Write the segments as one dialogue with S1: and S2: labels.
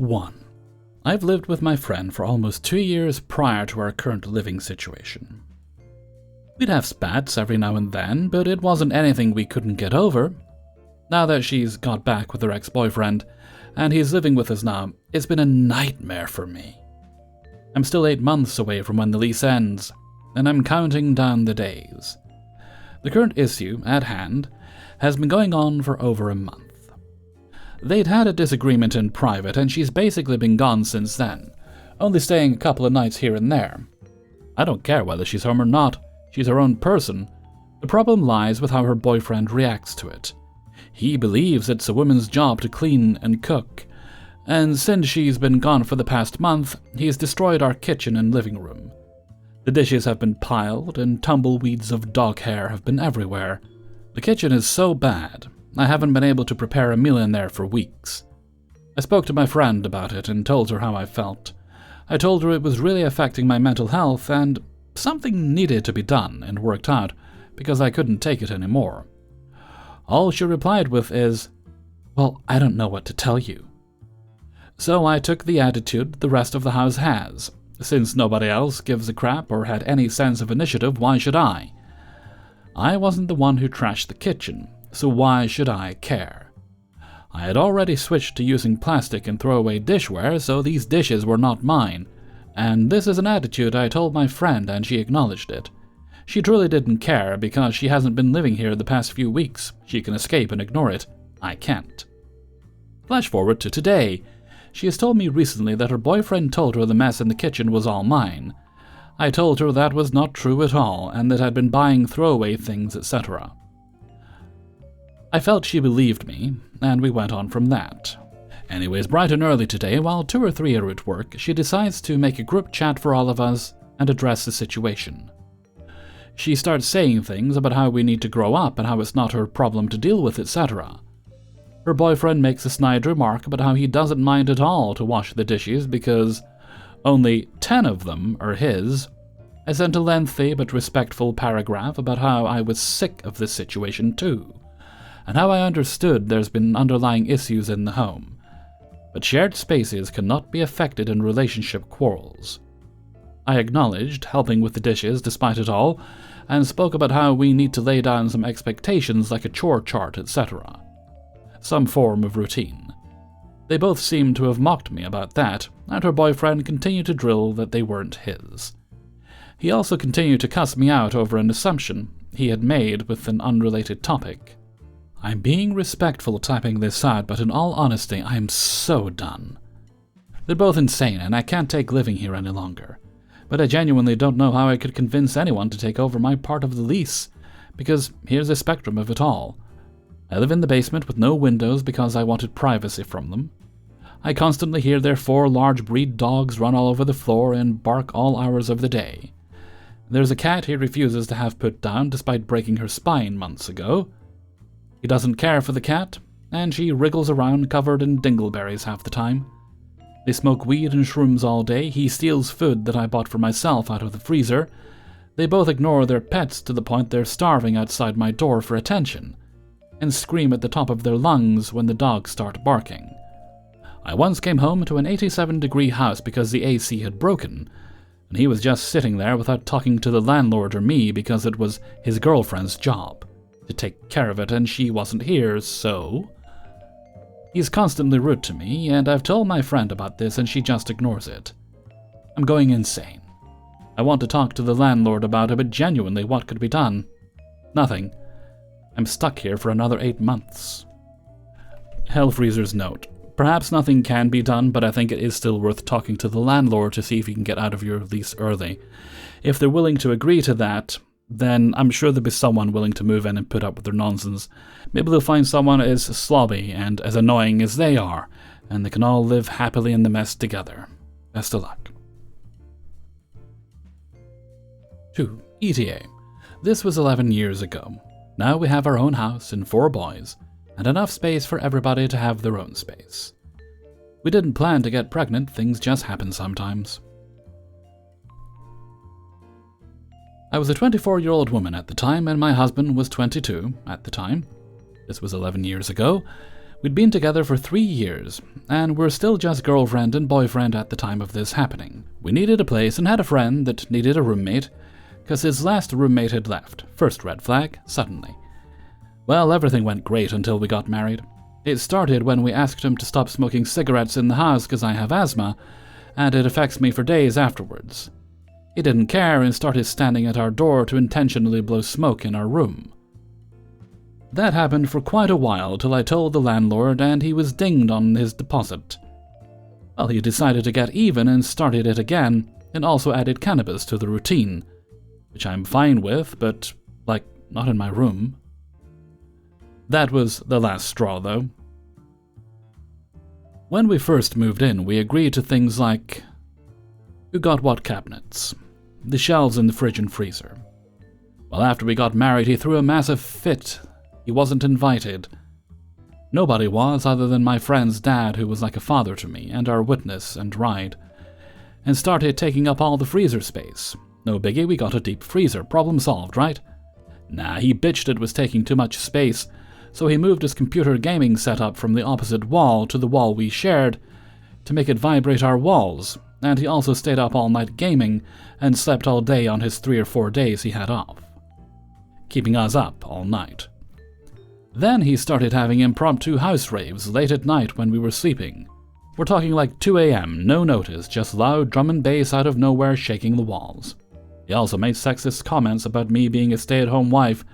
S1: 1. I've lived with my friend for almost 2 years prior to our current living situation. We'd have spats every now and then, but it wasn't anything we couldn't get over. Now that she's got back with her ex-boyfriend, and he's living with us now, it's been a nightmare for me. I'm still 8 months away from when the lease ends, and I'm counting down the days. The current issue, at hand, has been going on for over a month. They'd had a disagreement in private, and she's basically been gone since then, only staying a couple of nights here and there. I don't care whether she's home or not, she's her own person. The problem lies with how her boyfriend reacts to it. He believes it's a woman's job to clean and cook, and since she's been gone for the past month, he's destroyed our kitchen and living room. The dishes have been piled, and tumbleweeds of dog hair have been everywhere. The kitchen is so bad, I haven't been able to prepare a meal in there for weeks. I spoke to my friend about it and told her how I felt. I told her it was really affecting my mental health and something needed to be done and worked out because I couldn't take it anymore. All she replied with is, "Well, I don't know what to tell you." So I took the attitude the rest of the house has. Since nobody else gives a crap or had any sense of initiative, why should I? I wasn't the one who trashed the kitchen, so why should I care? I had already switched to using plastic and throwaway dishware, so these dishes were not mine, and this is an attitude I told my friend and she acknowledged it. She truly didn't care because she hasn't been living here the past few weeks. She can escape and ignore it. I can't. Flash forward to today. She has told me recently that her boyfriend told her the mess in the kitchen was all mine. I told her that was not true at all and that I'd been buying throwaway things, etc. I felt she believed me, and we went on from that. Anyways, bright and early today, while 2 or 3 are at work, she decides to make a group chat for all of us and address the situation. She starts saying things about how we need to grow up and how it's not her problem to deal with, etc. Her boyfriend makes a snide remark about how he doesn't mind at all to wash the dishes because only 10 of them are his. I sent a lengthy but respectful paragraph about how I was sick of this situation too, and how I understood there's been underlying issues in the home. But shared spaces cannot be affected in relationship quarrels. I acknowledged helping with the dishes despite it all, and spoke about how we need to lay down some expectations like a chore chart, etc. Some form of routine. They both seemed to have mocked me about that, and her boyfriend continued to drill that they weren't his. He also continued to cuss me out over an assumption he had made with an unrelated topic. I'm being respectful typing this out, but in all honesty, I am so done. They're both insane, and I can't take living here any longer. But I genuinely don't know how I could convince anyone to take over my part of the lease, because here's the spectrum of it all. I live in the basement with no windows because I wanted privacy from them. I constantly hear their 4 large breed dogs run all over the floor and bark all hours of the day. There's a cat he refuses to have put down despite breaking her spine months ago. He doesn't care for the cat, and she wriggles around covered in dingleberries half the time. They smoke weed and shrooms all day. He steals food that I bought for myself out of the freezer. They both ignore their pets to the point they're starving outside my door for attention, and scream at the top of their lungs when the dogs start barking. I once came home to an 87-degree house because the AC had broken, and he was just sitting there without talking to the landlord or me because it was his girlfriend's job to take care of it and she wasn't here, so... He's constantly rude to me, and I've told my friend about this and she just ignores it. I'm going insane. I want to talk to the landlord about it, but genuinely, what could be done? Nothing. I'm stuck here for another 8 months. Hellfreezer's note. Perhaps nothing can be done, but I think it is still worth talking to the landlord to see if you can get out of your lease early. If they're willing to agree to that, then I'm sure there'll be someone willing to move in and put up with their nonsense. Maybe they'll find someone as slobby and as annoying as they are, and they can all live happily in the mess together. Best of luck. 2. ETA. This was 11 years ago. Now we have our own house and 4 boys, and enough space for everybody to have their own space. We didn't plan to get pregnant, things just happen sometimes. I was a 24-year-old woman at the time, and my husband was 22 at the time. This was 11 years ago. We'd been together for 3 years, and were still just girlfriend and boyfriend at the time of this happening. We needed a place and had a friend that needed a roommate, because his last roommate had left. First red flag, suddenly. Well, everything went great until we got married. It started when we asked him to stop smoking cigarettes in the house because I have asthma, and it affects me for days afterwards. He didn't care and started standing at our door to intentionally blow smoke in our room. That happened for quite a while till I told the landlord and he was dinged on his deposit. Well, he decided to get even and started it again, and also added cannabis to the routine, which I'm fine with, but, not in my room. That was the last straw, though. When we first moved in, we agreed to things like who got what cabinets, the shelves in the fridge and freezer. Well, after we got married, he threw a massive fit. He wasn't invited. Nobody was, other than my friend's dad, who was like a father to me, and our witness and ride, and started taking up all the freezer space. No biggie, we got a deep freezer. Problem solved, right? Nah, he bitched it was taking too much space, so he moved his computer gaming setup from the opposite wall to the wall we shared to make it vibrate our walls, and he also stayed up all night gaming and slept all day on his 3 or 4 days he had off, keeping us up all night. Then he started having impromptu house raves late at night when we were sleeping. We're talking like 2 a.m., no notice, just loud drum and bass out of nowhere shaking the walls. He also made sexist comments about me being a stay-at-home wife,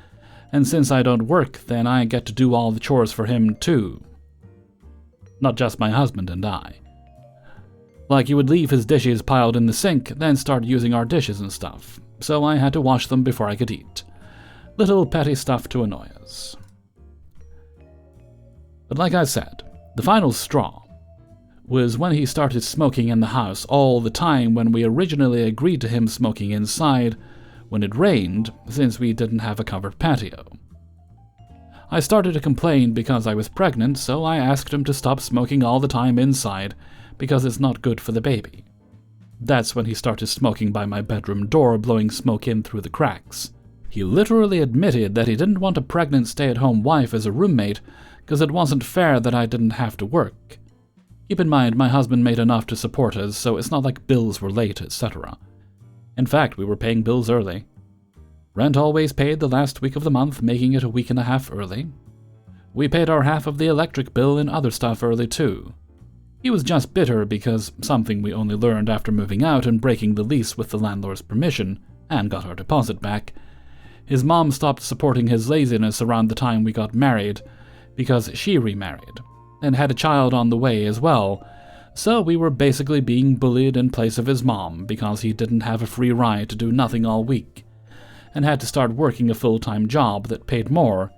S1: and since I don't work, then I get to do all the chores for him too. Not just my husband and I. Like he would leave his dishes piled in the sink, then start using our dishes and stuff, so I had to wash them before I could eat. Little petty stuff to annoy us. But like I said, the final straw was when he started smoking in the house all the time when we originally agreed to him smoking inside when it rained, since we didn't have a covered patio. I started to complain because I was pregnant, so I asked him to stop smoking all the time inside because it's not good for the baby. That's when he started smoking by my bedroom door, blowing smoke in through the cracks. He literally admitted that he didn't want a pregnant stay-at-home wife as a roommate because it wasn't fair that I didn't have to work. Keep in mind, my husband made enough to support us, so it's not like bills were late, etc. In fact, we were paying bills early. Rent always paid the last week of the month, making it a week and a half early. We paid our half of the electric bill and other stuff early too. He was just bitter because something we only learned after moving out and breaking the lease with the landlord's permission, and got our deposit back. His mom stopped supporting his laziness around the time we got married, because she remarried, and had a child on the way as well, so we were basically being bullied in place of his mom because he didn't have a free ride to do nothing all week, and had to start working a full-time job that paid more,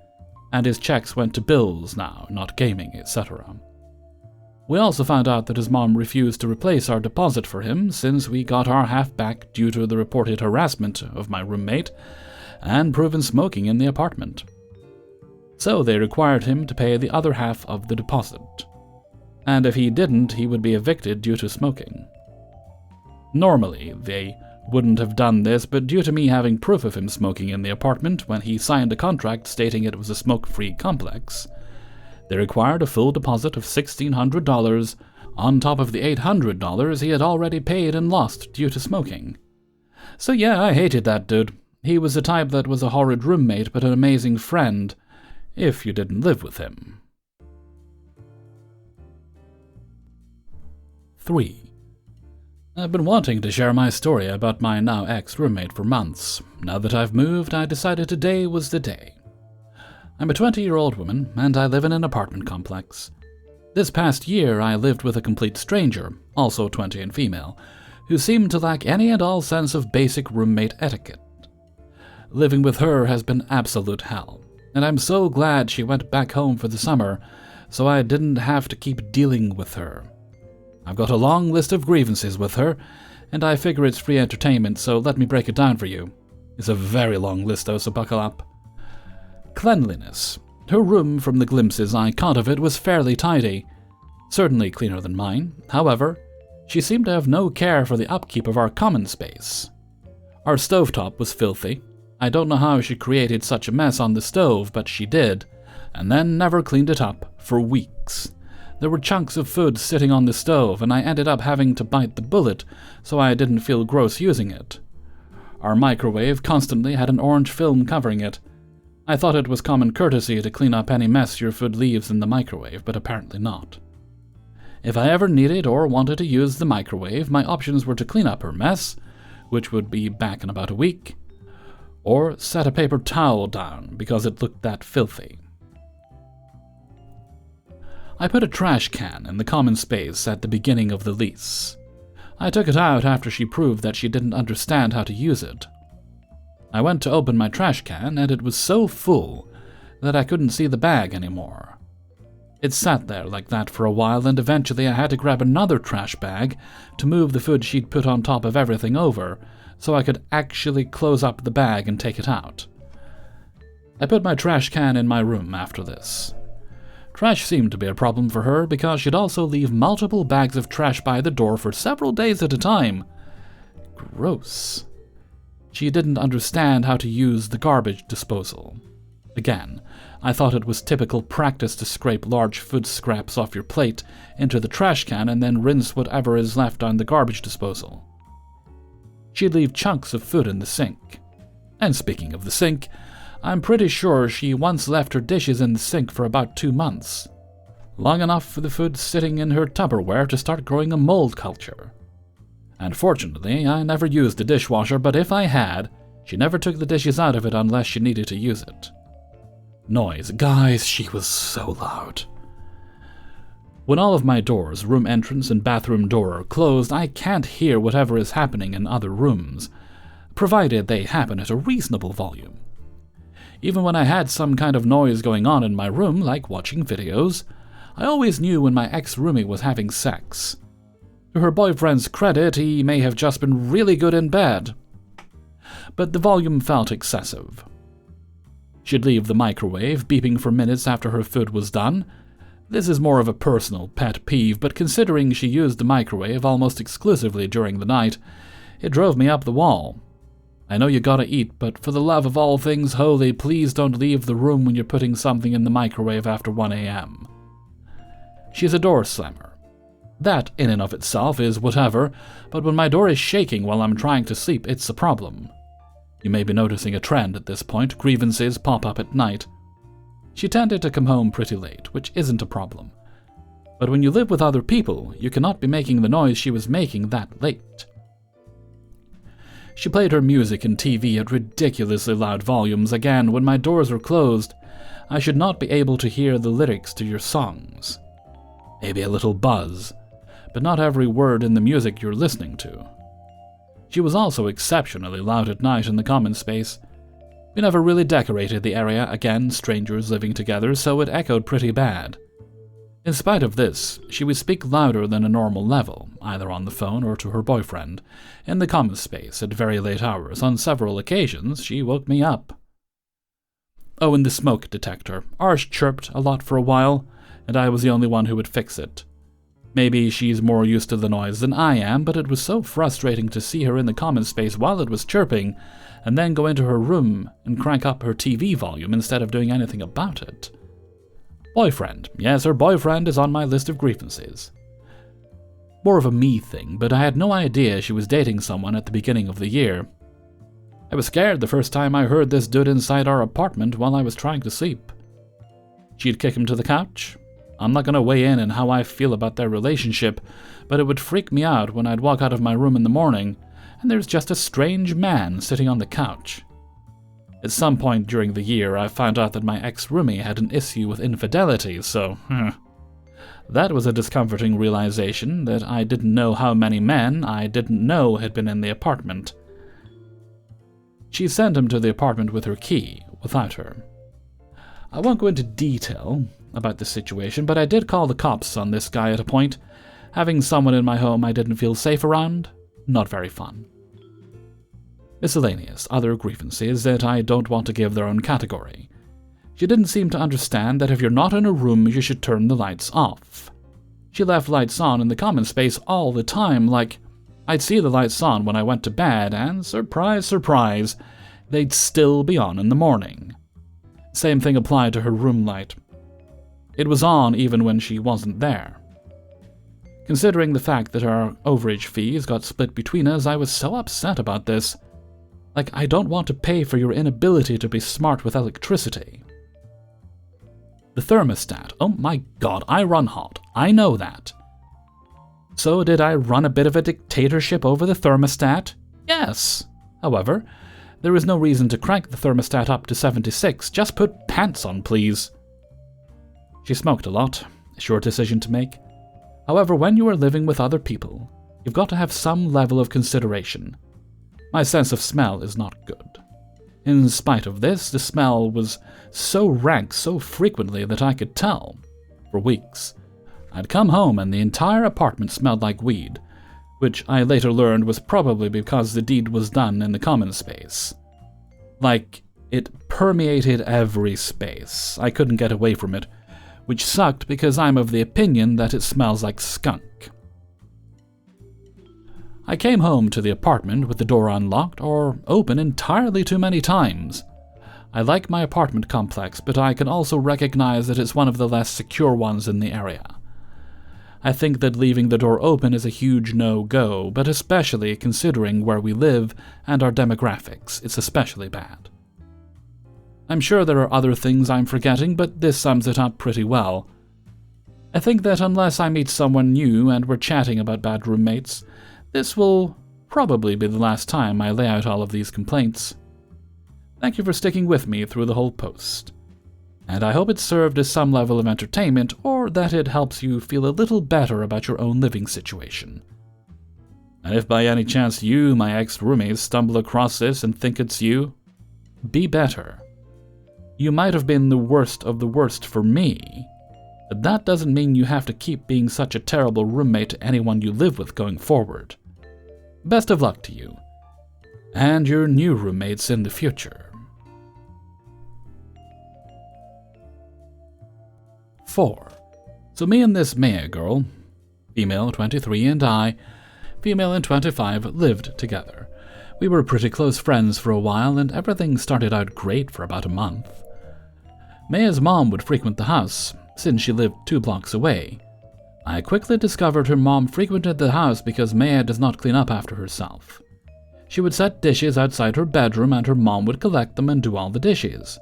S1: and his checks went to bills now, not gaming, etc. We also found out that his mom refused to replace our deposit for him since we got our half back due to the reported harassment of my roommate and proven smoking in the apartment. So they required him to pay the other half of the deposit, and if he didn't, he would be evicted due to smoking. Normally, they wouldn't have done this, but due to me having proof of him smoking in the apartment when he signed a contract stating it was a smoke-free complex, they required a full deposit of $1,600 on top of the $800 he had already paid and lost due to smoking. So yeah, I hated that dude. He was the type that was a horrid roommate but an amazing friend, if you didn't live with him. 3. I've been wanting to share my story about my now ex-roommate for months. Now that I've moved, I decided today was the day. I'm a 20-year-old woman, and I live in an apartment complex. This past year, I lived with a complete stranger, also 20 and female, who seemed to lack any and all sense of basic roommate etiquette. Living with her has been absolute hell, and I'm so glad she went back home for the summer, so I didn't have to keep dealing with her. I've got a long list of grievances with her, and I figure it's free entertainment, so let me break it down for you. It's a very long list though, so buckle up. Cleanliness. Her room, from the glimpses I caught of it, was fairly tidy. Certainly cleaner than mine. However, she seemed to have no care for the upkeep of our common space. Our stovetop was filthy. I don't know how she created such a mess on the stove, but she did. and then never cleaned it up for weeks. There were chunks of food sitting on the stove, and I ended up having to bite the bullet so I didn't feel gross using it. Our microwave constantly had an orange film covering it. I thought it was common courtesy to clean up any mess your food leaves in the microwave, but apparently not. If I ever needed or wanted to use the microwave, my options were to clean up her mess, which would be back in about a week, or set a paper towel down because it looked that filthy. I put a trash can in the common space at the beginning of the lease. I took it out after she proved that she didn't understand how to use it. I went to open my trash can, and it was so full that I couldn't see the bag anymore. It sat there like that for a while, and eventually I had to grab another trash bag to move the food she'd put on top of everything over, so I could actually close up the bag and take it out. I put my trash can in my room after this. Trash seemed to be a problem for her because she'd also leave multiple bags of trash by the door for several days at a time. Gross. She didn't understand how to use the garbage disposal. Again, I thought it was typical practice to scrape large food scraps off your plate into the trash can and then rinse whatever is left on the garbage disposal. She'd leave chunks of food in the sink. And speaking of the sink, I'm pretty sure she once left her dishes in the sink for about 2 months. Long enough for the food sitting in her Tupperware to start growing a mold culture. And fortunately, I never used the dishwasher, but if I had, she never took the dishes out of it unless she needed to use it. Noise. Guys, she was so loud. When all of my doors, room entrance and bathroom door, are closed, I can't hear whatever is happening in other rooms, provided they happen at a reasonable volume. Even when I had some kind of noise going on in my room, like watching videos, I always knew when my ex-roomie was having sex. To her boyfriend's credit, he may have just been really good in bed. But the volume felt excessive. She'd leave the microwave beeping for minutes after her food was done. This is more of a personal pet peeve, but considering she used the microwave almost exclusively during the night, it drove me up the wall. I know you gotta eat, but for the love of all things holy, please don't leave the room when you're putting something in the microwave after 1 a.m. She's a door slammer. That, in and of itself, is whatever, but when my door is shaking while I'm trying to sleep, it's a problem. You may be noticing a trend at this point. Grievances pop up at night. She tended to come home pretty late, which isn't a problem. But when you live with other people, you cannot be making the noise she was making that late. She played her music and TV at ridiculously loud volumes. Again, when my doors are closed, I should not be able to hear the lyrics to your songs. Maybe a little buzz, but not every word in the music you're listening to. She was also exceptionally loud at night in the common space. We never really decorated the area, again, strangers living together, so it echoed pretty bad. In spite of this, she would speak louder than a normal level, either on the phone or to her boyfriend, in the common space at very late hours. On several occasions, she woke me up. Oh, and the smoke detector. Ours chirped a lot for a while, and I was the only one who would fix it. Maybe she's more used to the noise than I am, but it was so frustrating to see her in the common space while it was chirping, and then go into her room and crank up her TV volume instead of doing anything about it. Boyfriend. Yes, her boyfriend is on my list of grievances. More of a me thing, but I had no idea she was dating someone at the beginning of the year. I was scared the first time I heard this dude inside our apartment while I was trying to sleep. She'd kick him to the couch. I'm not going to weigh in on how I feel about their relationship, but it would freak me out when I'd walk out of my room in the morning, and there's just a strange man sitting on the couch. At some point during the year, I found out that my ex-roomie had an issue with infidelity, so that was a discomforting realization that I didn't know how many men I didn't know had been in the apartment. She sent him to the apartment with her key, without her. I won't go into detail about the situation, but I did call the cops on this guy at a point. Having someone in my home I didn't feel safe around, not very fun. Miscellaneous, other grievances that I don't want to give their own category. She didn't seem to understand that if you're not in a room, you should turn the lights off. She left lights on in the common space all the time, like I'd see the lights on when I went to bed, and surprise, surprise, they'd still be on in the morning. Same thing applied to her room light. It was on even when she wasn't there. Considering the fact that our overage fees got split between us, I was so upset about this. Like, I don't want to pay for your inability to be smart with electricity. The thermostat. Oh my god, I run hot. I know that. So did I run a bit of a dictatorship over the thermostat? Yes. However, there is no reason to crank the thermostat up to 76. Just put pants on, please. She smoked a lot. A sure decision to make. However, when you are living with other people, you've got to have some level of consideration. My sense of smell is not good. In spite of this, the smell was so rank so frequently that I could tell. For weeks. I'd come home and the entire apartment smelled like weed, which I later learned was probably because the deed was done in the common space. Like, it permeated every space. I couldn't get away from it, which sucked because I'm of the opinion that it smells like skunk. I came home to the apartment with the door unlocked or open entirely too many times. I like my apartment complex, but I can also recognize that it's one of the less secure ones in the area. I think that leaving the door open is a huge no-go, but especially considering where we live and our demographics, it's especially bad. I'm sure there are other things I'm forgetting, but this sums it up pretty well. I think that unless I meet someone new and we're chatting about bad roommates, this will probably be the last time I lay out all of these complaints. Thank you for sticking with me through the whole post. And I hope it served as some level of entertainment, or that it helps you feel a little better about your own living situation. And if by any chance you, my ex-roommates, stumble across this and think it's you, be better. You might have been the worst of the worst for me, but that doesn't mean you have to keep being such a terrible roommate to anyone you live with going forward. Best of luck to you, and your new roommates in the future. 4. So me and this Maya girl, female 23 and I, female and 25, lived together. We were pretty close friends for a while and everything started out great for about a month. Maya's mom would frequent the house, since she lived 2 blocks away. I quickly discovered her mom frequented the house because Maya does not clean up after herself. She would set dishes outside her bedroom and her mom would collect them and do all the dishes.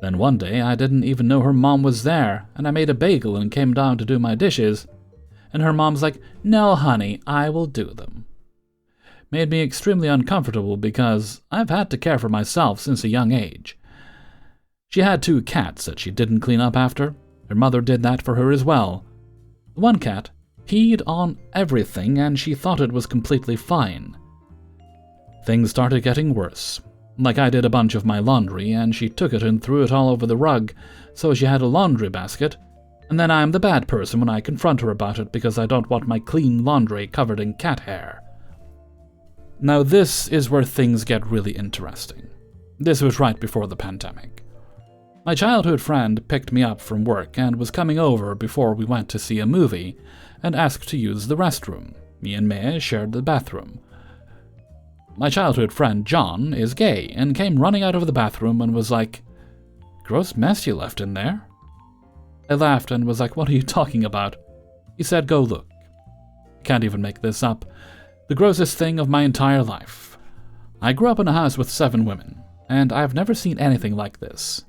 S1: Then one day I didn't even know her mom was there, and I made a bagel and came down to do my dishes, and her mom's like, "No, honey, I will do them." Made me extremely uncomfortable because I've had to care for myself since a young age. She had 2 cats that she didn't clean up after. Her mother did that for her as well. One cat peed on everything and she thought it was completely fine. Things started getting worse. Like I did a bunch of my laundry and she took it and threw it all over the rug, so she had a laundry basket, and then I'm the bad person when I confront her about it because I don't want my clean laundry covered in cat hair. Now this is where things get really interesting. This was right before the pandemic. My childhood friend picked me up from work and was coming over before we went to see a movie and asked to use the restroom. Me and Maya shared the bathroom. My childhood friend John is gay and came running out of the bathroom and was like, "Gross mess you left in there." I laughed and was like, "What are you talking about?" He said, "Go look." Can't even make this up. The grossest thing of my entire life. I grew up in a house with 7 women, and I've never seen anything like this.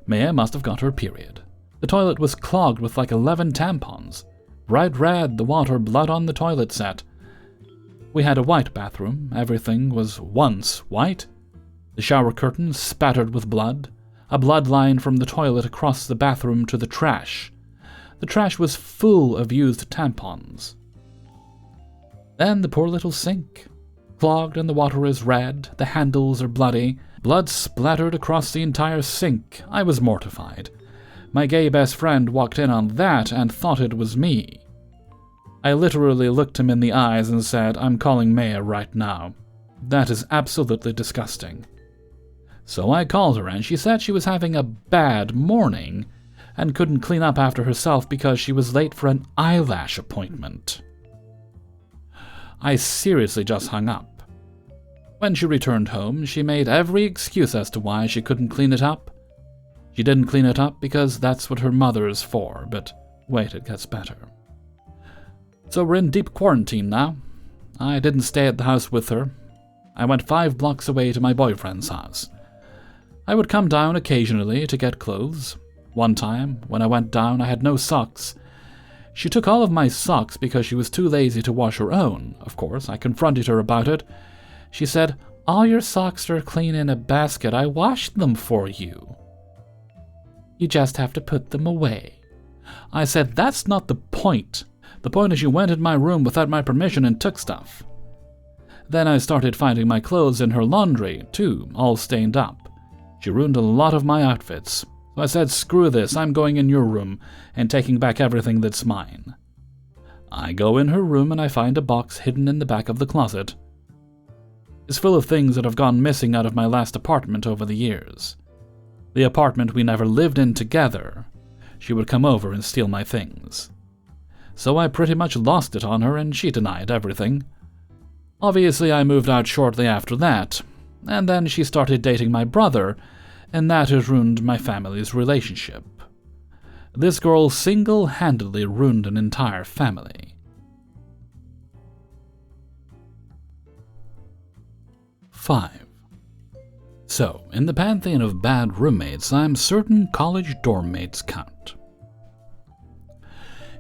S1: Maya must have got her period. The toilet was clogged with like 11 tampons. Bright red, the water blood on the toilet set. We had a white bathroom. Everything was once white. The shower curtains spattered with blood. A blood line from the toilet across the bathroom to the trash. The trash was full of used tampons. Then the poor little sink. Clogged and the water is red. The handles are bloody. Blood splattered across the entire sink. I was mortified. My gay best friend walked in on that and thought it was me. I literally looked him in the eyes and said, "I'm calling Maya right now. That is absolutely disgusting." So I called her and she said she was having a bad morning and couldn't clean up after herself because she was late for an eyelash appointment. I seriously just hung up. When she returned home, she made every excuse as to why she couldn't clean it up. She didn't clean it up because that's what her mother is for, but wait, it gets better. So we're in deep quarantine now. I didn't stay at the house with her. I went 5 blocks away to my boyfriend's house. I would come down occasionally to get clothes. One time, when I went down, I had no socks. She took all of my socks because she was too lazy to wash her own. Of course, I confronted her about it. She said, "All your socks are clean in a basket. I washed them for you. You just have to put them away." I said, "That's not the point. The point is you went in my room without my permission and took stuff." Then I started finding my clothes in her laundry, too, all stained up. She ruined a lot of my outfits. So I said, "Screw this, I'm going in your room and taking back everything that's mine." I go in her room and I find a box hidden in the back of the closet. It's full of things that have gone missing out of my last apartment over the years. The apartment we never lived in together. She would come over and steal my things. So I pretty much lost it on her and she denied everything. Obviously I moved out shortly after that, and then she started dating my brother, and that has ruined my family's relationship. This girl single-handedly ruined an entire family. 5. So, in the pantheon of bad roommates, I'm certain college dorm mates count.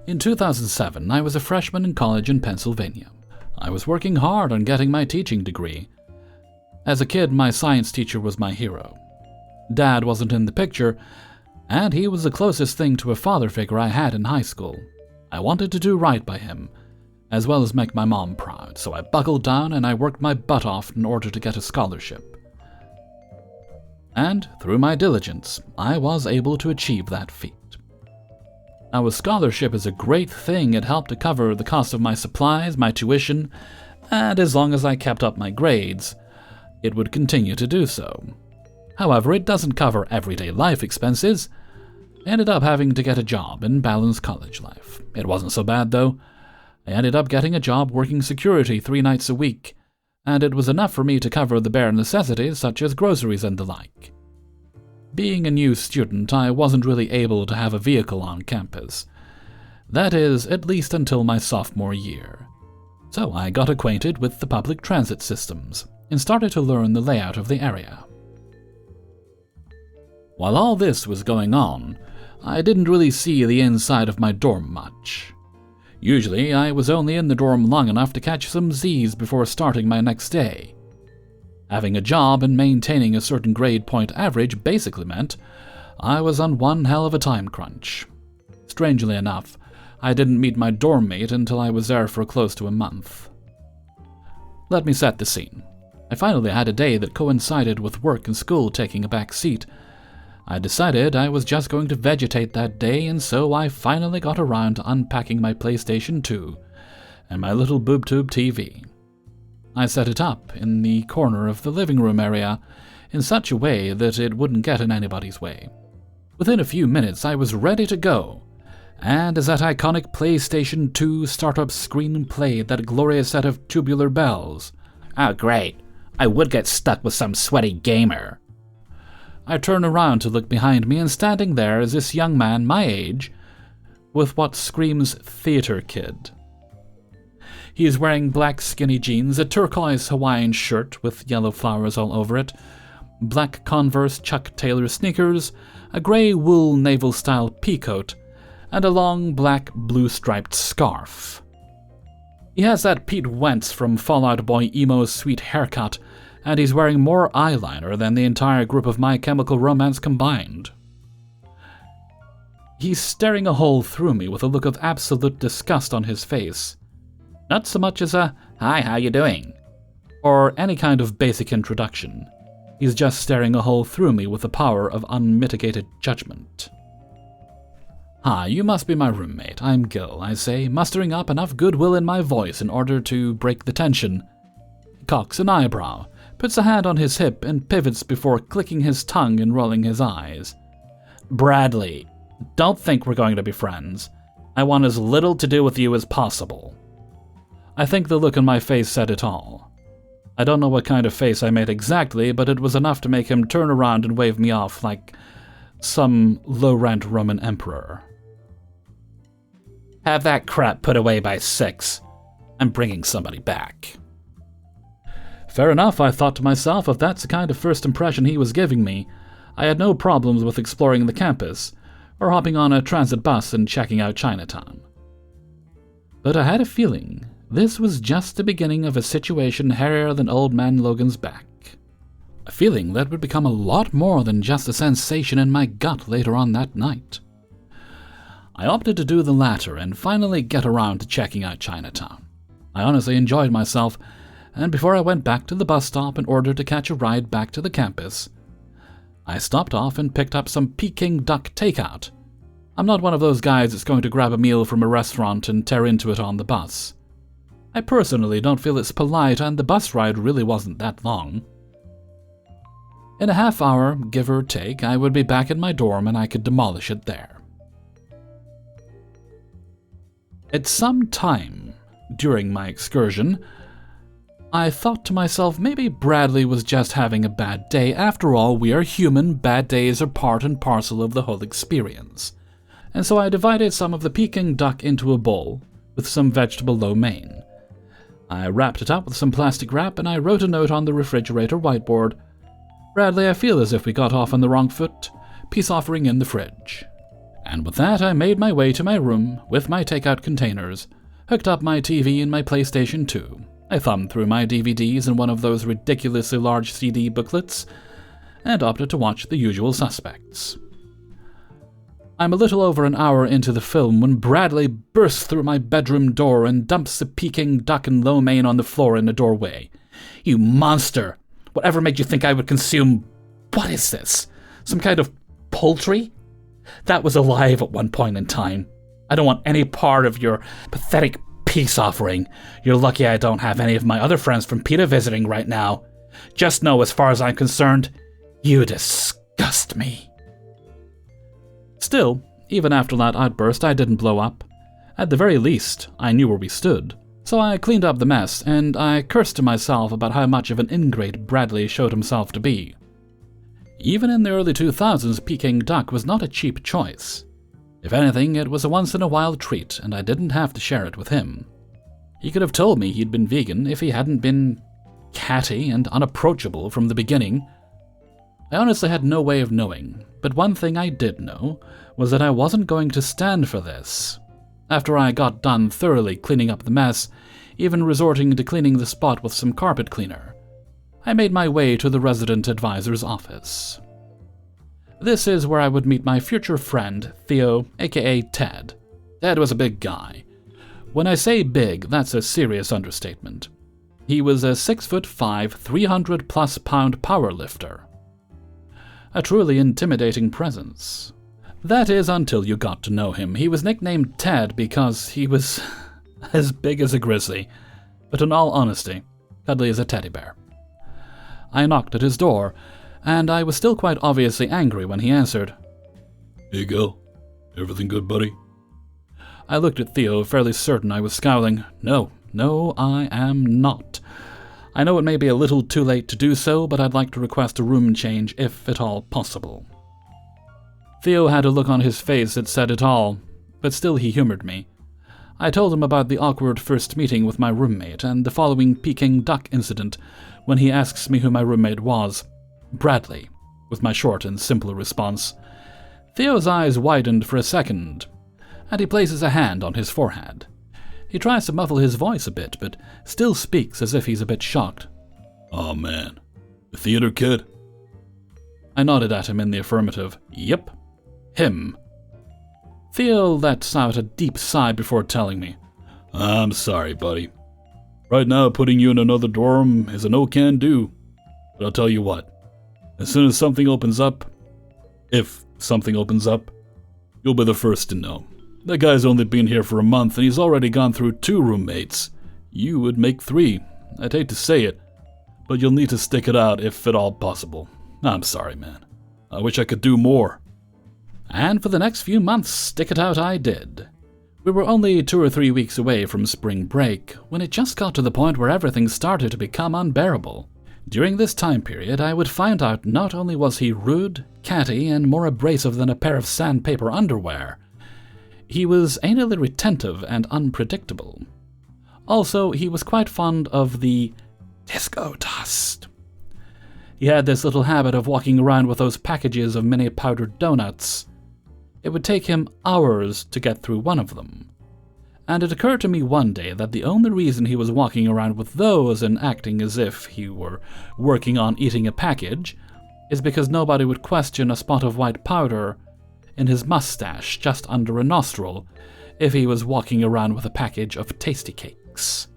S1: In 2007, I was a freshman in college in Pennsylvania. I was working hard on getting my teaching degree. As a kid, my science teacher was my hero. Dad wasn't in the picture, and he was the closest thing to a father figure I had in high school. I wanted to do right by him, as well as make my mom proud, so I buckled down and I worked my butt off in order to get a scholarship. And, through my diligence, I was able to achieve that feat. Now, a scholarship is a great thing. It helped to cover the cost of my supplies, my tuition, and as long as I kept up my grades, it would continue to do so. However, it doesn't cover everyday life expenses. I ended up having to get a job and balance college life. It wasn't so bad, though. I ended up getting a job working security 3 nights a week, and it was enough for me to cover the bare necessities such as groceries and the like. Being a new student, I wasn't really able to have a vehicle on campus. That is, at least until my sophomore year. So I got acquainted with the public transit systems and started to learn the layout of the area. While all this was going on, I didn't really see the inside of my dorm much. Usually, I was only in the dorm long enough to catch some Z's before starting my next day. Having a job and maintaining a certain grade point average basically meant I was on one hell of a time crunch. Strangely enough, I didn't meet my dorm mate until I was there for close to a month. Let me set the scene. I finally had a day that coincided with work and school taking a back seat. I decided I was just going to vegetate that day, and so I finally got around to unpacking my PlayStation 2 and my little boob-tube TV. I set it up in the corner of the living room area in such a way that it wouldn't get in anybody's way. Within a few minutes, I was ready to go, and as that iconic PlayStation 2 startup screen played that glorious set of tubular bells. Oh great, I would get stuck with some sweaty gamer. I turn around to look behind me, and standing there is this young man my age, with what screams theater kid. He is wearing black skinny jeans, a turquoise Hawaiian shirt with yellow flowers all over it, black Converse Chuck Taylor sneakers, a gray wool naval-style peacoat, and a long black blue-striped scarf. He has that Pete Wentz from Fall Out Boy emo sweet haircut, and he's wearing more eyeliner than the entire group of My Chemical Romance combined. He's staring a hole through me with a look of absolute disgust on his face. Not so much as a, "Hi, how you doing?" or any kind of basic introduction. He's just staring a hole through me with the power of unmitigated judgment. "Hi, you must be my roommate. I'm Gil," I say, mustering up enough goodwill in my voice in order to break the tension. He cocks an eyebrow, puts a hand on his hip, and pivots before clicking his tongue and rolling his eyes. "Bradley, don't think we're going to be friends. I want as little to do with you as possible." I think the look on my face said it all. I don't know what kind of face I made exactly, but it was enough to make him turn around and wave me off like some low-rent Roman emperor. Have that crap put away by 6. I'm bringing somebody back. Fair enough, I thought to myself, if that's the kind of first impression he was giving me, I had no problems with exploring the campus, or hopping on a transit bus and checking out Chinatown. But I had a feeling this was just the beginning of a situation hairier than Old Man Logan's back. A feeling that would become a lot more than just a sensation in my gut later on that night. I opted to do the latter and finally get around to checking out Chinatown. I honestly enjoyed myself, and before I went back to the bus stop in order to catch a ride back to the campus, I stopped off and picked up some Peking duck takeout. I'm not one of those guys that's going to grab a meal from a restaurant and tear into it on the bus. I personally don't feel it's polite, and the bus ride really wasn't that long. In a half hour, give or take, I would be back in my dorm and I could demolish it there. At some time during my excursion, I thought to myself maybe Bradley was just having a bad day. After all, we are human, bad days are part and parcel of the whole experience. And so I divided some of the Peking duck into a bowl with some vegetable lo mein. I wrapped it up with some plastic wrap and I wrote a note on the refrigerator whiteboard. Bradley, I feel as if we got off on the wrong foot. Peace offering in the fridge. And with that, I made my way to my room with my takeout containers, hooked up my TV and my PlayStation 2. I thumbed through my DVDs and one of those ridiculously large CD booklets, and opted to watch The Usual Suspects. I'm a little over an hour into the film when Bradley bursts through my bedroom door and dumps the Peking duck and lo mein on the floor in the doorway. You monster! Whatever made you think I would consume... What is this? Some kind of poultry? That was alive at one point in time. I don't want any part of your pathetic peace offering. You're lucky I don't have any of my other friends from PETA visiting right now. Just know, as far as I'm concerned, you disgust me. Still, even after that outburst, I didn't blow up. At the very least, I knew where we stood. So I cleaned up the mess, and I cursed to myself about how much of an ingrate Bradley showed himself to be. Even in the early 2000s, Peking duck was not a cheap choice. If anything, it was a once-in-a-while treat, and I didn't have to share it with him. He could have told me he'd been vegan if he hadn't been catty and unapproachable from the beginning. I honestly had no way of knowing, but one thing I did know was that I wasn't going to stand for this. After I got done thoroughly cleaning up the mess, even resorting to cleaning the spot with some carpet cleaner, I made my way to the resident advisor's office. This is where I would meet my future friend, Theo, aka Ted. Ted was a big guy. When I say big, that's a serious understatement. He was a 6'5", 300-plus pound powerlifter. A truly intimidating presence. That is, until you got to know him. He was nicknamed Ted because he was as big as a grizzly, but in all honesty, cuddly as a teddy bear. I knocked at his door, and I was still quite obviously angry when he answered. Hey, Gil. Everything good, buddy? I looked at Theo, fairly certain I was scowling. No, I am not. I know it may be a little too late to do so, but I'd like to request a room change, if at all possible. Theo had a look on his face that said it all, but still he humored me. I told him about the awkward first meeting with my roommate and the following Peking duck incident when he asks me who my roommate was. Bradley, with my short and simple response. Theo's eyes widened for a second, and he places a hand on his forehead. He tries to muffle his voice a bit, but still speaks as if he's a bit shocked. Oh man, the theater kid? I nodded at him in the affirmative. Yep. Him. Theo lets out a deep sigh before telling me, I'm sorry, buddy. Right now, putting you in another dorm is a no-can-do. But I'll tell you what, as soon as something opens up, if something opens up, you'll be the first to know. That guy's only been here for a month and he's already gone through 2 roommates. You would make 3. I'd hate to say it, but you'll need to stick it out if at all possible. I'm sorry, man. I wish I could do more. And for the next few months, stick it out I did. We were only 2 or 3 weeks away from spring break, when it just got to the point where everything started to become unbearable. During this time period, I would find out not only was he rude, catty and more abrasive than a pair of sandpaper underwear. He was anally retentive and unpredictable. Also, he was quite fond of the disco dust. He had this little habit of walking around with those packages of mini powdered donuts. It would take him hours to get through one of them. And it occurred to me one day that the only reason he was walking around with those and acting as if he were working on eating a package is because nobody would question a spot of white powder in his mustache just under a nostril if he was walking around with a package of tasty cakes.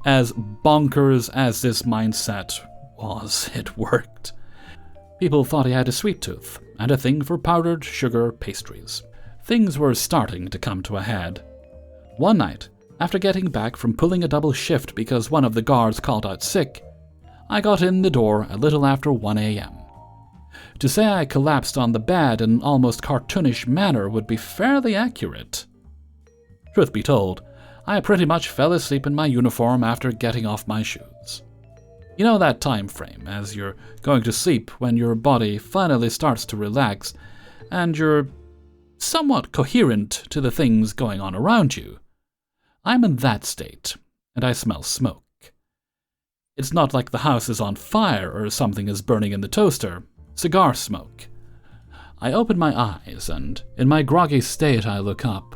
S1: As bonkers as this mindset was, it worked. People thought he had a sweet tooth and a thing for powdered sugar pastries. Things were starting to come to a head. One night, after getting back from pulling a double shift because one of the guards called out sick, I got in the door a little after 1 a.m. To say I collapsed on the bed in an almost cartoonish manner would be fairly accurate. Truth be told, I pretty much fell asleep in my uniform after getting off my shoes. You know that time frame, as you're going to sleep when your body finally starts to relax and you're somewhat coherent to the things going on around you. I'm in that state, and I smell smoke. It's not like the house is on fire or something is burning in the toaster. Cigar smoke. I open my eyes, and in my groggy state I look up.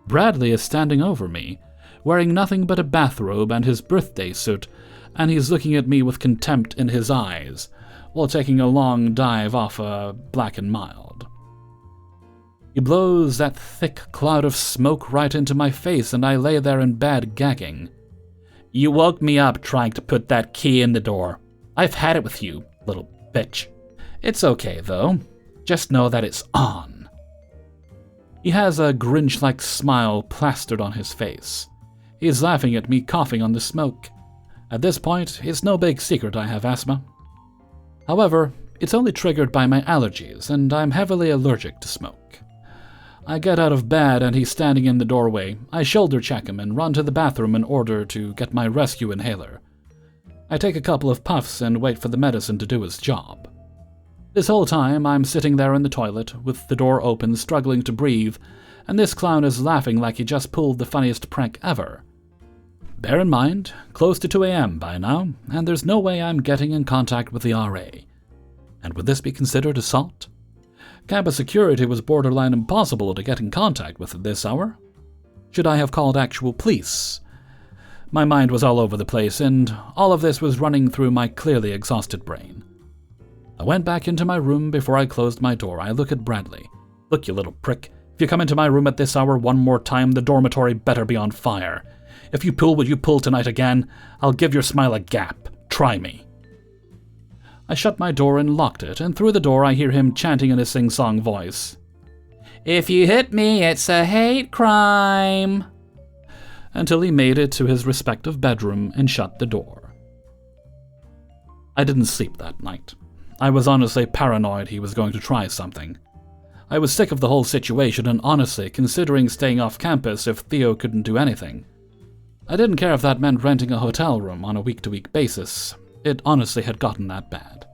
S1: Bradley is standing over me, wearing nothing but a bathrobe and his birthday suit, and he's looking at me with contempt in his eyes, while taking a long dive off a Black and Mild. He blows that thick cloud of smoke right into my face, and I lay there in bed gagging. You woke me up trying to put that key in the door. I've had it with you, little bitch. It's okay, though. Just know that it's on. He has a Grinch-like smile plastered on his face. He's laughing at me coughing on the smoke. At this point, it's no big secret I have asthma. However, it's only triggered by my allergies, and I'm heavily allergic to smoke. I get out of bed and he's standing in the doorway. I shoulder check him and run to the bathroom in order to get my rescue inhaler. I take a couple of puffs and wait for the medicine to do its job. This whole time I'm sitting there in the toilet with the door open, struggling to breathe, and this clown is laughing like he just pulled the funniest prank ever. Bear in mind, close to 2 a.m. by now, and there's no way I'm getting in contact with the RA. And would this be considered assault? Campus security was borderline impossible to get in contact with at this hour. Should I have called actual police? My mind was all over the place, and all of this was running through my clearly exhausted brain. I went back into my room. Before I closed my door, I look at Bradley. Look, you little prick. If you come into my room at this hour one more time, the dormitory better be on fire. If you pull what you pull tonight again, I'll give your smile a gap. Try me. I shut my door and locked it, and through the door I hear him chanting in his sing-song voice. If you hit me, it's a hate crime. Until he made it to his respective bedroom and shut the door. I didn't sleep that night. I was honestly paranoid he was going to try something. I was sick of the whole situation and honestly considering staying off campus if Theo couldn't do anything. I didn't care if that meant renting a hotel room on a week-to-week basis. It honestly had gotten that bad.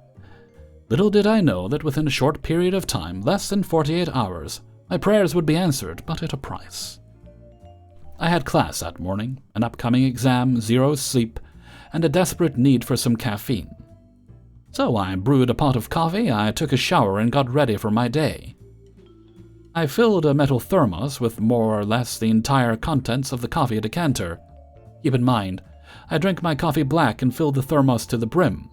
S1: Little did I know that within a short period of time, less than 48 hours, my prayers would be answered, but at a price. I had class that morning, an upcoming exam, 0 sleep, and a desperate need for some caffeine. So I brewed a pot of coffee, I took a shower, and got ready for my day. I filled a metal thermos with more or less the entire contents of the coffee decanter. Keep in mind, I drank my coffee black and filled the thermos to the brim.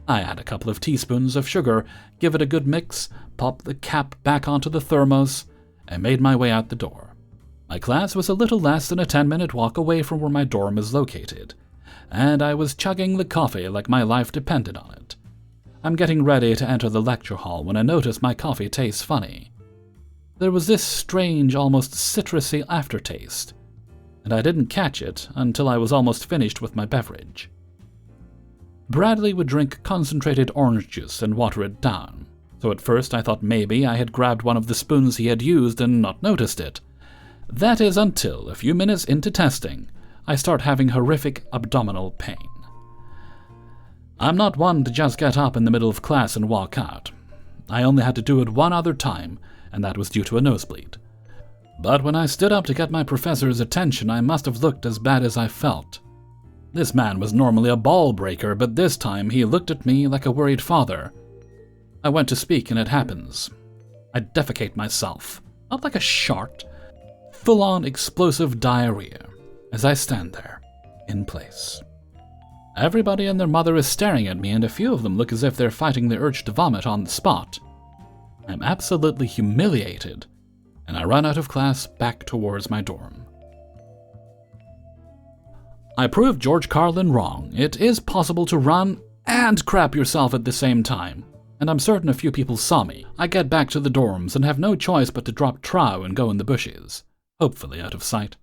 S1: I add a couple of teaspoons of sugar, give it a good mix, pop the cap back onto the thermos, and made my way out the door. My class was a little less than a 10-minute walk away from where my dorm is located, and I was chugging the coffee like my life depended on it. I'm getting ready to enter the lecture hall when I notice my coffee tastes funny. There was this strange, almost citrusy aftertaste, and I didn't catch it until I was almost finished with my beverage. Bradley would drink concentrated orange juice and water it down, so at first I thought maybe I had grabbed one of the spoons he had used and not noticed it. That is until, a few minutes into testing, I start having horrific abdominal pain. I'm not one to just get up in the middle of class and walk out. I only had to do it one other time, and that was due to a nosebleed. But when I stood up to get my professor's attention, I must have looked as bad as I felt. This man was normally a ball breaker, but this time he looked at me like a worried father. I went to speak, and it happens. I defecate myself, not like a shart, full-on explosive diarrhea, as I stand there, in place. Everybody and their mother is staring at me, and a few of them look as if they're fighting the urge to vomit on the spot. I'm absolutely humiliated, and I run out of class back towards my dorm. I proved George Carlin wrong. It is possible to run and crap yourself at the same time, and I'm certain a few people saw me. I get back to the dorms and have no choice but to drop trow and go in the bushes, hopefully out of sight.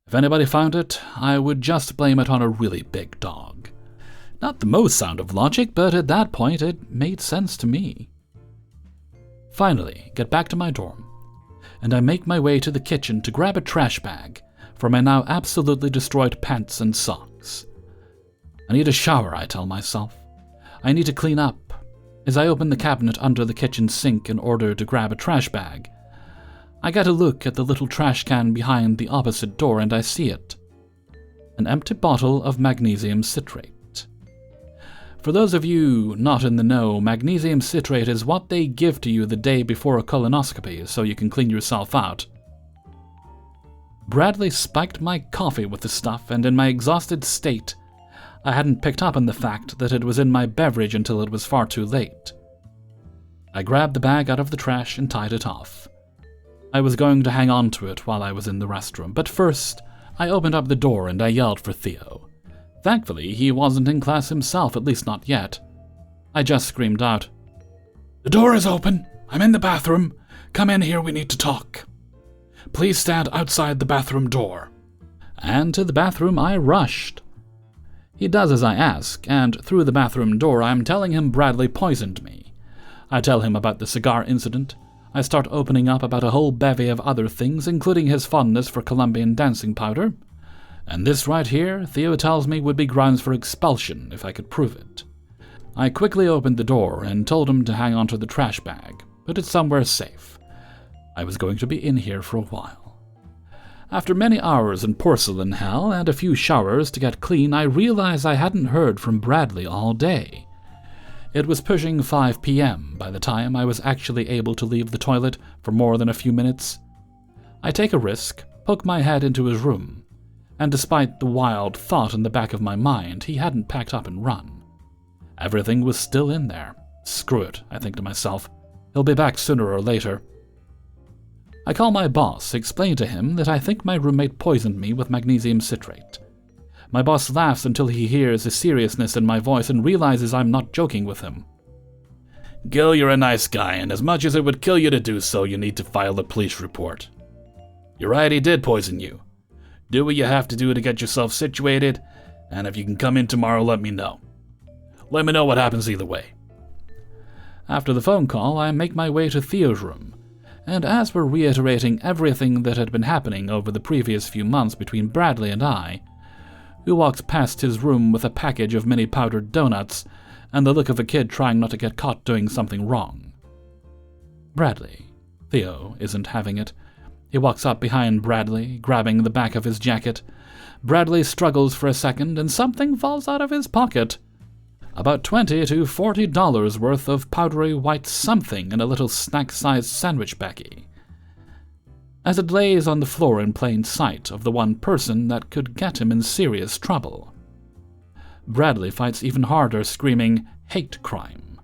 S1: If anybody found it, I would just blame it on a really big dog. Not the most sound of logic, but at that point it made sense to me. Finally, get back to my dorm, and I make my way to the kitchen to grab a trash bag for my now absolutely destroyed pants and socks. I need a shower, I tell myself. I need to clean up. As I open the cabinet under the kitchen sink in order to grab a trash bag, I get a look at the little trash can behind the opposite door, and I see it. An empty bottle of magnesium citrate. For those of you not in the know, magnesium citrate is what they give to you the day before a colonoscopy so you can clean yourself out. Bradley spiked my coffee with the stuff, and in my exhausted state, I hadn't picked up on the fact that it was in my beverage until it was far too late. I grabbed the bag out of the trash and tied it off. I was going to hang on to it while I was in the restroom, but first, I opened up the door and I yelled for Theo. Thankfully, he wasn't in class himself, at least not yet. I just screamed out, "The door is open! I'm in the bathroom! Come in here, we need to talk! Please stand outside the bathroom door." And to the bathroom I rushed. He does as I ask, and through the bathroom door I'm telling him Bradley poisoned me. I tell him about the cigar incident. I start opening up about a whole bevy of other things, including his fondness for Colombian dancing powder. And this right here, Theo tells me, would be grounds for expulsion if I could prove it. I quickly opened the door and told him to hang onto the trash bag, but it's somewhere safe. I was going to be in here for a while. After many hours in porcelain hell and a few showers to get clean, I realized I hadn't heard from Bradley all day. It was pushing 5 p.m. by the time I was actually able to leave the toilet for more than a few minutes. I take a risk, poke my head into his room, and despite the wild thought in the back of my mind, he hadn't packed up and run. Everything was still in there. Screw it, I think to myself. He'll be back sooner or later. I call my boss, explain to him that I think my roommate poisoned me with magnesium citrate. My boss laughs until he hears the seriousness in my voice and realizes I'm not joking with him. "Gil, you're a nice guy, and as much as it would kill you to do so, you need to file a police report. You're right, he did poison you. Do what you have to do to get yourself situated, and if you can come in tomorrow, let me know. Let me know what happens either way." After the phone call, I make my way to Theo's room, and as we're reiterating everything that had been happening over the previous few months between Bradley and I, who walks past his room with a package of mini powdered donuts and the look of a kid trying not to get caught doing something wrong. Bradley. Theo isn't having it. He walks up behind Bradley, grabbing the back of his jacket. Bradley struggles for a second, and something falls out of his pocket. About $20 to $40 worth of powdery white something in a little snack-sized sandwich baggie. As it lays on the floor in plain sight of the one person that could get him in serious trouble. Bradley fights even harder, screaming, "Hate crime."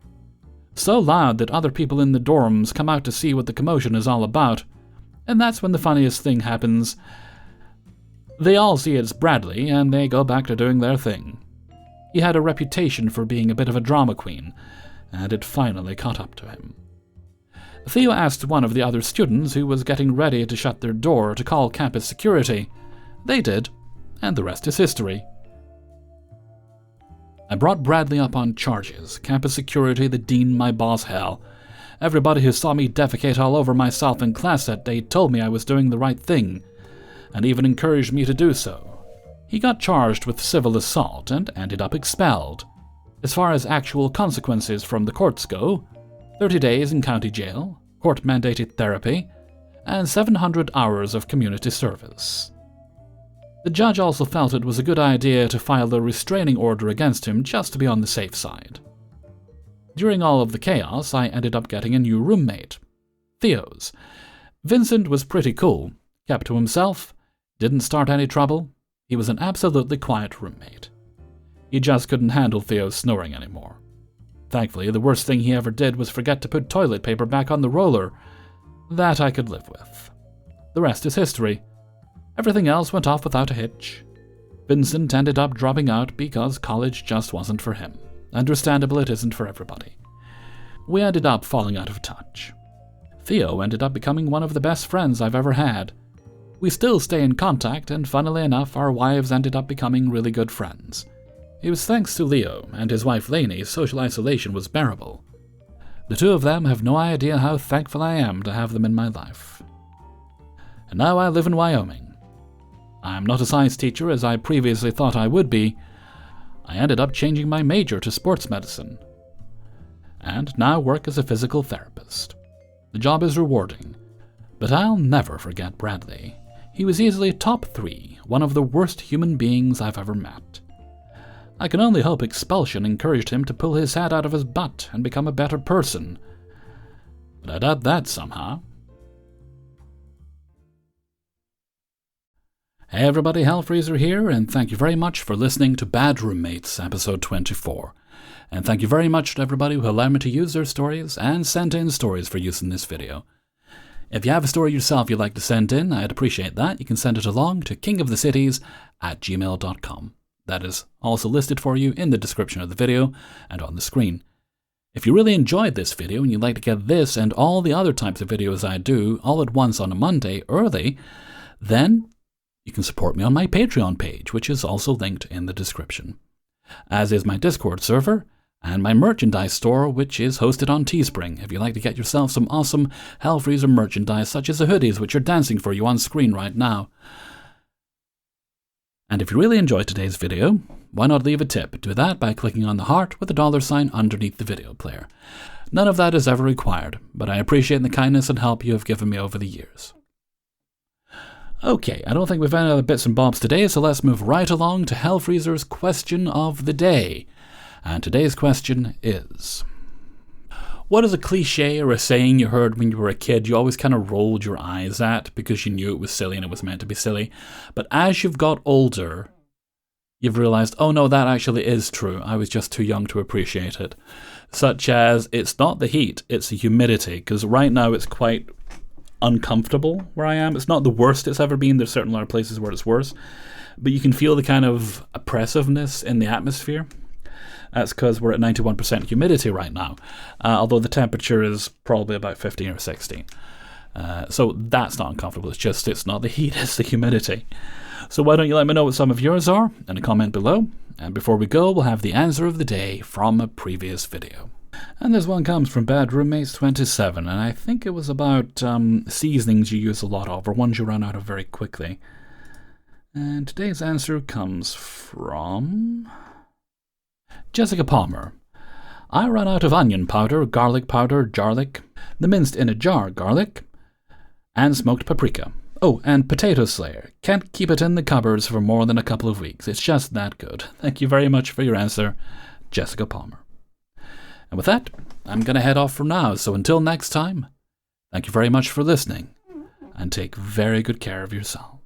S1: So loud that other people in the dorms come out to see what the commotion is all about, and that's when the funniest thing happens. They all see it's Bradley, and they go back to doing their thing. He had a reputation for being a bit of a drama queen, and it finally caught up to him. Theo asked one of the other students who was getting ready to shut their door to call campus security. They did, and the rest is history. I brought Bradley up on charges, campus security, the dean, my boss, hell. Everybody who saw me defecate all over myself in class that day told me I was doing the right thing, and even encouraged me to do so. He got charged with civil assault and ended up expelled. As far as actual consequences from the courts go, 30 days in county jail, court-mandated therapy, and 700 hours of community service. The judge also felt it was a good idea to file a restraining order against him just to be on the safe side. During all of the chaos, I ended up getting a new roommate, Theo's. Vincent was pretty cool, kept to himself, didn't start any trouble. He was an absolutely quiet roommate. He just couldn't handle Theo's snoring anymore. Thankfully, the worst thing he ever did was forget to put toilet paper back on the roller. That I could live with. The rest is history. Everything else went off without a hitch. Vincent ended up dropping out because college just wasn't for him. Understandable, it isn't for everybody. We ended up falling out of touch. Theo ended up becoming one of the best friends I've ever had. We still stay in contact, and funnily enough, our wives ended up becoming really good friends. It was thanks to Leo and his wife Lainey social isolation was bearable. The two of them have no idea how thankful I am to have them in my life. And now I live in Wyoming. I'm not a science teacher as I previously thought I would be. I ended up changing my major to sports medicine, and now work as a physical therapist. The job is rewarding, but I'll never forget Bradley. He was easily top 3, one of the worst human beings I've ever met. I can only hope expulsion encouraged him to pull his head out of his butt and become a better person, but I doubt that somehow. Hey everybody, Hellfreezer here, and thank you very much for listening to Bad Roommates, episode 24. And thank you very much to everybody who allowed me to use their stories and sent in stories for use in this video. If you have a story yourself you'd like to send in, I'd appreciate that. You can send it along to kingofthecities@gmail.com. That is also listed for you in the description of the video and on the screen. If you really enjoyed this video and you'd like to get this and all the other types of videos I do all at once on a Monday early, then you can support me on my Patreon page, which is also linked in the description, as is my Discord server and my merchandise store, which is hosted on Teespring, if you'd like to get yourself some awesome Hellfreezer merchandise, such as the hoodies, which are dancing for you on screen right now. And if you really enjoyed today's video, why not leave a tip? Do that by clicking on the heart with the $sign underneath the video player. None of that is ever required, but I appreciate the kindness and help you have given me over the years. Okay, I don't think we've any other bits and bobs today, so let's move right along to Hellfreezer's question of the day. And today's question is, what is a cliche or a saying you heard when you were a kid you always kind of rolled your eyes at because you knew it was silly and it was meant to be silly, but as you've got older, you've realized, oh no, that actually is true, I was just too young to appreciate it. Such as, it's not the heat, it's the humidity, because right now it's quite uncomfortable where I am. It's not the worst it's ever been. There's certain other places where it's worse, but you can feel the kind of oppressiveness in the atmosphere. That's because we're at 91% humidity right now, although the temperature is probably about 15 or 16. So that's not uncomfortable. It's not the heat, it's the humidity. So why don't you let me know what some of yours are in a comment below. And before we go, we'll have the answer of the day from a previous video. And this one comes from Bad Roommates 27, and I think it was about seasonings you use a lot of, or ones you run out of very quickly. And today's answer comes from Jessica Palmer. I run out of onion powder, garlic, the minced in a jar garlic, and smoked paprika. Oh, and Potato Slayer. Can't keep it in the cupboards for more than a couple of weeks. It's just that good. Thank you very much for your answer, Jessica Palmer. And with that, I'm going to head off for now, so until next time, thank you very much for listening, and take very good care of yourself.